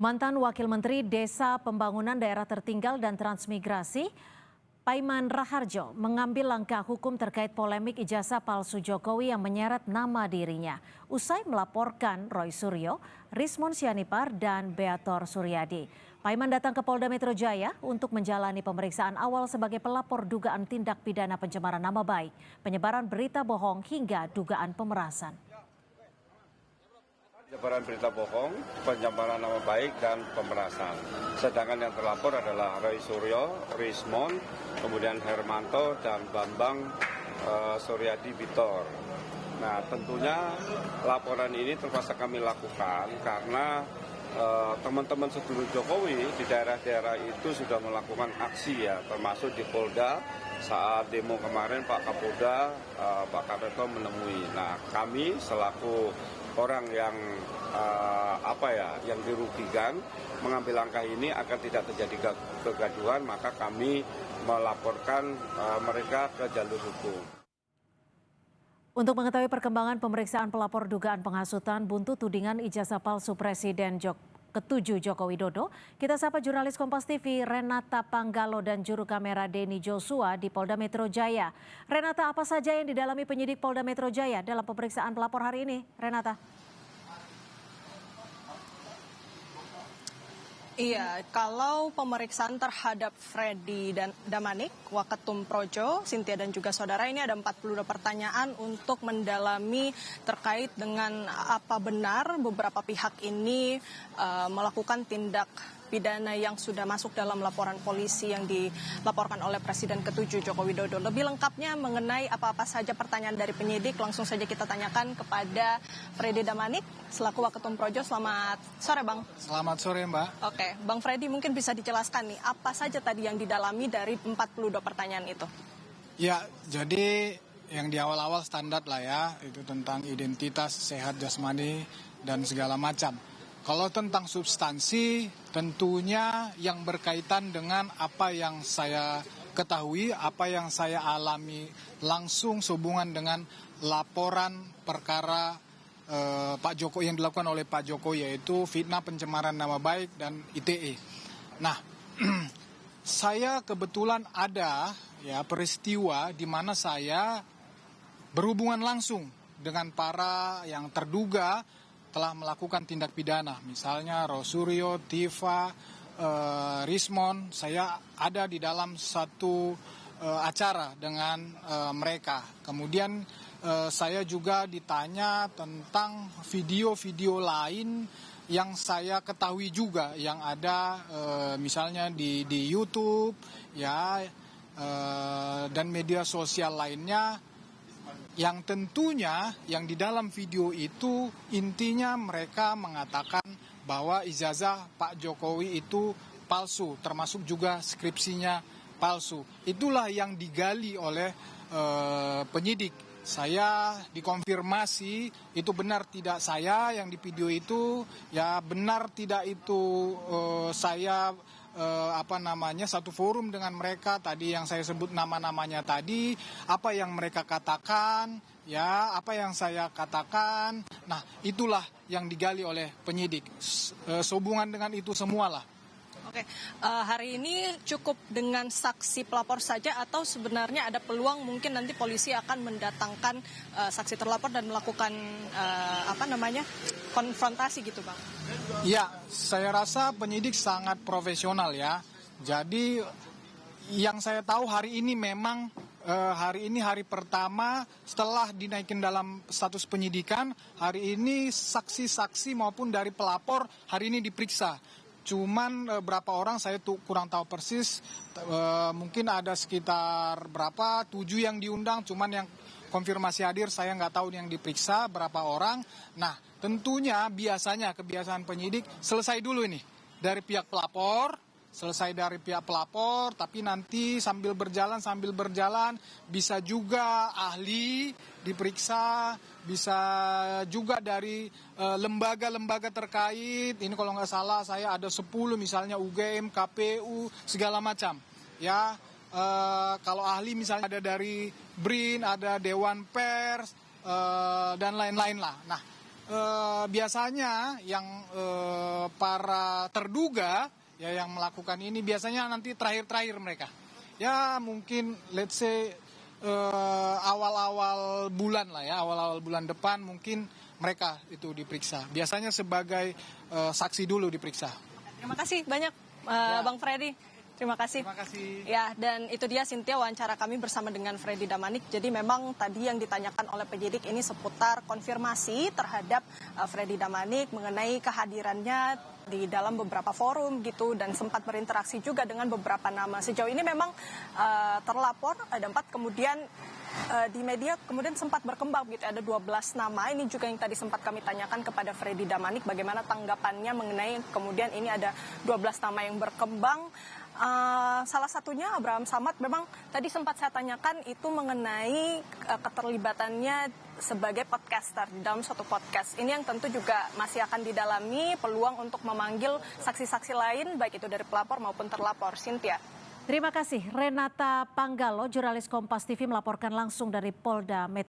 Mantan Wakil Menteri Desa Pembangunan Daerah Tertinggal dan Transmigrasi, Paiman Raharjo, mengambil langkah hukum terkait polemik ijazah palsu Jokowi yang menyeret nama dirinya. Usai melaporkan Roy Suryo, Rismon Sianipar, dan Beator Suryadi. Paiman datang ke Polda Metro Jaya untuk menjalani pemeriksaan awal sebagai pelapor dugaan tindak pidana pencemaran nama baik, penyebaran berita bohong hingga dugaan pemerasan. Penyebaran berita bohong, pencemaran nama baik, dan pemerasan. Sedangkan yang terlapor adalah Roy Suryo, Rismon, kemudian Hermanto, dan Bambang Suryadi Bitor. Nah, tentunya laporan ini terpaksa kami lakukan karena teman-teman sedulur Jokowi di daerah-daerah itu sudah melakukan aksi ya, termasuk di Polda saat demo kemarin Pak Kapolda, Pak Kareto menemui. Nah, kami selaku orang yang yang dirugikan mengambil langkah ini agar tidak terjadi kegaduhan, maka kami melaporkan mereka ke jalur hukum. Untuk mengetahui perkembangan pemeriksaan pelapor dugaan penghasutan buntut tudingan ijazah palsu Presiden ke-7 Joko Widodo, kita sapa jurnalis Kompas TV Renata Panggalo dan juru kamera Denny Joshua di Polda Metro Jaya. Renata, apa saja yang didalami penyidik Polda Metro Jaya dalam pemeriksaan pelapor hari ini, Renata? Iya, kalau pemeriksaan terhadap Freddy dan Damanik, Waketum Projo, Cynthia dan juga saudara, ini ada 42 pertanyaan untuk mendalami terkait dengan apa benar beberapa pihak ini melakukan tindak pidana yang sudah masuk dalam laporan polisi yang dilaporkan oleh Presiden ke-7 Joko Widodo. Lebih lengkapnya mengenai apa-apa saja pertanyaan dari penyidik, langsung saja kita tanyakan kepada Freddy Damanik selaku Waketum Projo. Selamat sore, Bang. Selamat sore, Mbak. Oke, Bang Freddy mungkin bisa dijelaskan nih, apa saja tadi yang didalami dari 42 pertanyaan itu? Ya, jadi yang di awal-awal standar lah ya, itu tentang identitas, sehat jasmani, dan segala macam. Kalau tentang substansi, tentunya yang berkaitan dengan apa yang saya ketahui, apa yang saya alami langsung sehubungan dengan laporan perkara Pak Jokowi yang dilakukan oleh Pak Jokowi, yaitu fitnah pencemaran nama baik dan ITE. Nah, saya kebetulan ada ya peristiwa di mana saya berhubungan langsung dengan para yang terduga telah melakukan tindak pidana, misalnya Rosuryo, Tifa, Rismon. Saya ada di dalam satu acara dengan mereka. Kemudian saya juga ditanya tentang video-video lain yang saya ketahui juga yang ada misalnya di YouTube ya dan media sosial lainnya, yang tentunya yang di dalam video itu intinya mereka mengatakan bahwa ijazah Pak Jokowi itu palsu, termasuk juga skripsinya palsu. Itulah yang digali oleh penyidik. Saya dikonfirmasi itu benar tidak saya yang di video itu, ya benar tidak itu saya satu forum dengan mereka tadi yang saya sebut nama-namanya tadi, apa yang mereka katakan, ya apa yang saya katakan. Nah, itulah yang digali oleh penyidik. Sehubungan dengan itu semualah. Oke, hari ini cukup dengan saksi pelapor saja atau sebenarnya ada peluang mungkin nanti polisi akan mendatangkan saksi terlapor dan melakukan konfrontasi gitu, Bang? Ya, saya rasa penyidik sangat profesional ya. Jadi yang saya tahu hari ini memang hari ini hari pertama setelah dinaikin dalam status penyidikan. Hari ini saksi-saksi maupun dari pelapor hari ini diperiksa. Cuman berapa orang saya kurang tahu persis, mungkin ada sekitar 7 yang diundang, cuman yang konfirmasi hadir saya nggak tahu yang diperiksa berapa orang. Nah, tentunya biasanya kebiasaan penyidik selesai dulu ini dari pihak pelapor, tapi nanti sambil berjalan bisa juga ahli diperiksa, bisa juga dari lembaga-lembaga terkait. Ini kalau nggak salah saya ada 10 misalnya UGM, KPU, segala macam. Ya, kalau ahli misalnya ada dari BRIN, ada Dewan Pers, dan lain-lain lah. Nah, biasanya yang para terduga ya yang melakukan ini biasanya nanti terakhir-terakhir mereka. Ya mungkin let's say awal-awal bulan lah ya, awal-awal bulan depan mungkin mereka itu diperiksa. Biasanya sebagai saksi dulu diperiksa. Terima kasih banyak Bang Freddy. Terima kasih. Terima kasih. Ya, dan itu dia Cynthia wawancara kami bersama dengan Freddy Damanik. Jadi memang tadi yang ditanyakan oleh penyidik ini seputar konfirmasi terhadap Freddy Damanik mengenai kehadirannya di dalam beberapa forum gitu dan sempat berinteraksi juga dengan beberapa nama. Sejauh ini memang terlapor ada 4, kemudian di media kemudian sempat berkembang gitu ada 12 nama. Ini juga yang tadi sempat kami tanyakan kepada Freddy Damanik bagaimana tanggapannya mengenai kemudian ini ada 12 nama yang berkembang. Salah satunya Abraham Samad memang tadi sempat saya tanyakan itu mengenai keterlibatannya sebagai podcaster di dalam suatu podcast. Ini yang tentu juga masih akan didalami peluang untuk memanggil saksi-saksi lain baik itu dari pelapor maupun terlapor. Cynthia. Terima kasih Renata Panggalo, jurnalis Kompas TV melaporkan langsung dari Polda Metro